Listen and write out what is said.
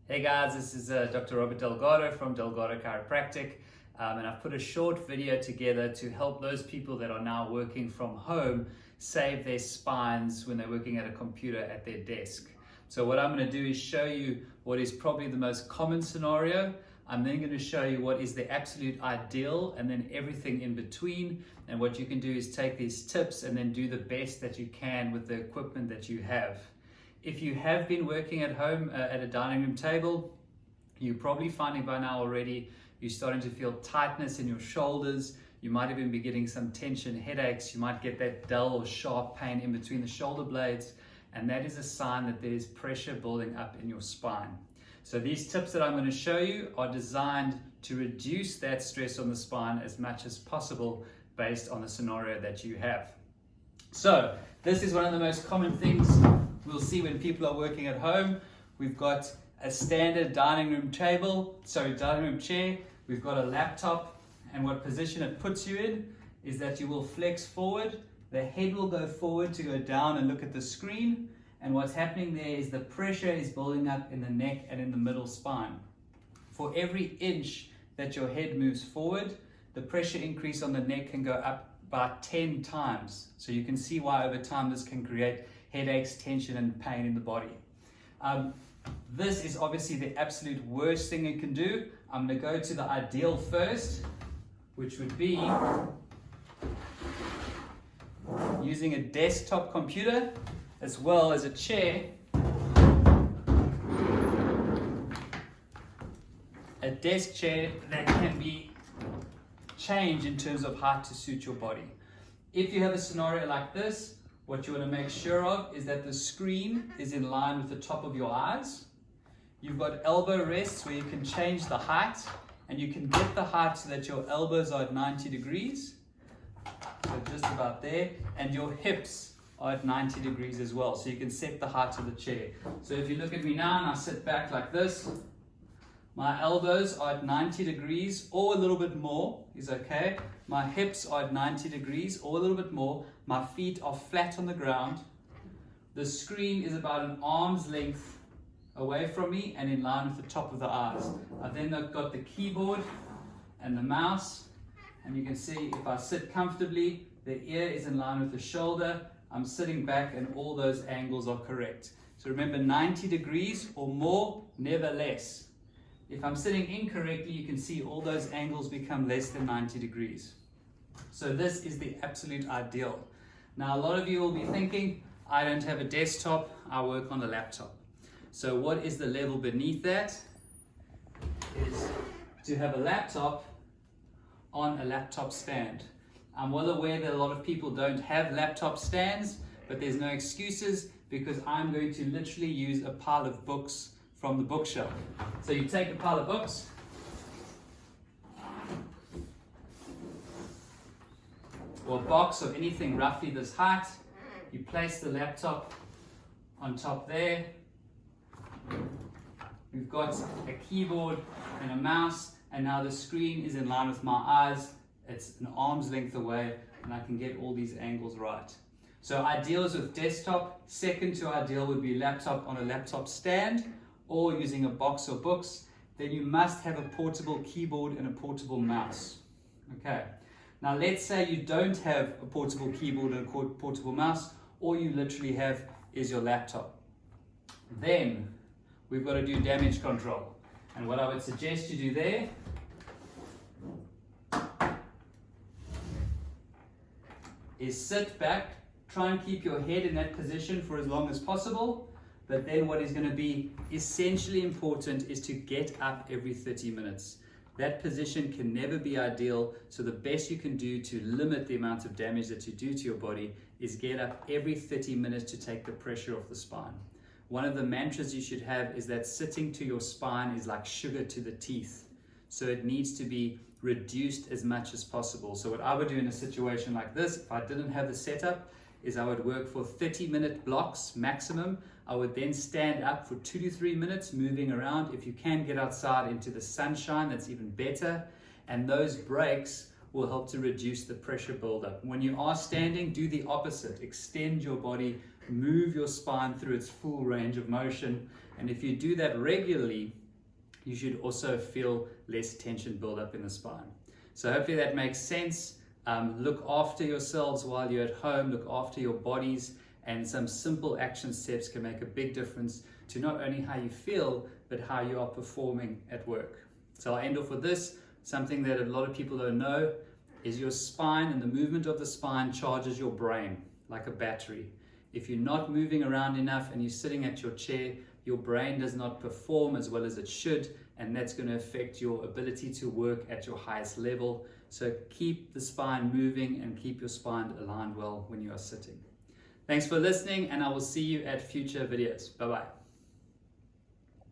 Hey guys, this is Dr. Robert Delgado from Delgado Chiropractic, and I've put a short video together to help those people that are now working from home save their spines when they're working at a computer at their desk. So what I'm going to do is show you what is probably the most common scenario. I'm then going to show you what is the absolute ideal and then everything in between. And what you can do is take these tips and then do the best that you can with the equipment that you have. If you have been working at home at a dining room table, you're probably finding by now already you're starting to feel tightness in your shoulders. You might even be getting some tension, headaches. You might get that dull or sharp pain in between the shoulder blades. And that is a sign that there's pressure building up in your spine. So these tips that I'm going to show you are designed to reduce that stress on the spine as much as possible based on the scenario that you have. So this is one of the most common things we'll see when people are working at home. We've got a standard dining room chair. We've got a laptop, and what position it puts you in is that you will flex forward. The head will go forward to go down and look at the screen. And what's happening there is the pressure is building up in the neck and in the middle spine. For every inch that your head moves forward, the pressure increase on the neck can go up about 10 times. So you can see why over time this can create headaches, tension, and pain in the body. This is obviously the absolute worst thing you can do. I'm going to go to the ideal first, which would be using a desktop computer as well as a chair. A desk chair that can be changed in terms of height to suit your body. If you have a scenario like this, what you want to make sure of is that the screen is in line with the top of your eyes. You've got elbow rests where you can change the height, and you can get the height so that your elbows are at 90 degrees. So just about there. And your hips are at 90 degrees as well. So you can set the height of the chair. So if you look at me now and I sit back like this, my elbows are at 90 degrees or a little bit more is okay. My hips are at 90 degrees or a little bit more. My feet are flat on the ground. The screen is about an arm's length away from me and in line with the top of the eyes. I've then got the keyboard and the mouse, and you can see if I sit comfortably, the ear is in line with the shoulder. I'm sitting back and all those angles are correct. So remember, 90 degrees or more, never less. If I'm sitting incorrectly, you can see all those angles become less than 90 degrees. So this is the absolute ideal. Now, a lot of you will be thinking, I don't have a desktop, I work on a laptop. So what is the level beneath that? Is to have a laptop on a laptop stand. I'm well aware that a lot of people don't have laptop stands, but there's no excuses because I'm going to literally use a pile of books from the bookshelf. So you take a pile of books, or a box of anything roughly this height, you place the laptop on top there. We've got a keyboard and a mouse, and now the screen is in line with my eyes. It's an arm's length away, and I can get all these angles right. So ideal is with desktop. Second to ideal would be laptop on a laptop stand, or using a box of books. Then you must have a portable keyboard and a portable mouse. Okay. Now let's say you don't have a portable keyboard and a portable mouse. All you literally have is your laptop. Then we've got to do damage control. And what I would suggest you do there is sit back, try and keep your head in that position for as long as possible. But then what is going to be essentially important is to get up every 30 minutes. That position can never be ideal, so the best you can do to limit the amount of damage that you do to your body is get up every 30 minutes to take the pressure off the spine. One of the mantras you should have is that sitting to your spine is like sugar to the teeth. So it needs to be reduced as much as possible. So what I would do in a situation like this, if I didn't have the setup, is I would work for 30-minute blocks maximum. I would then stand up for 2 to 3 minutes, moving around. If you can get outside into the sunshine, that's even better. And those breaks will help to reduce the pressure buildup. When you are standing, do the opposite. Extend your body, move your spine through its full range of motion, And if you do that regularly, you should also feel less tension build up in the spine. So hopefully that makes sense. Look after yourselves while you're at home, look after your bodies, and some simple action steps can make a big difference to not only how you feel, but how you are performing at work. So I'll end off with this. Something that a lot of people don't know is your spine, and the movement of the spine charges your brain like a battery. If you're not moving around enough and you're sitting at your chair, your brain does not perform as well as it should, and that's going to affect your ability to work at your highest level. So keep the spine moving and keep your spine aligned well when you are sitting. Thanks for listening, and I will see you at future videos. Bye-bye.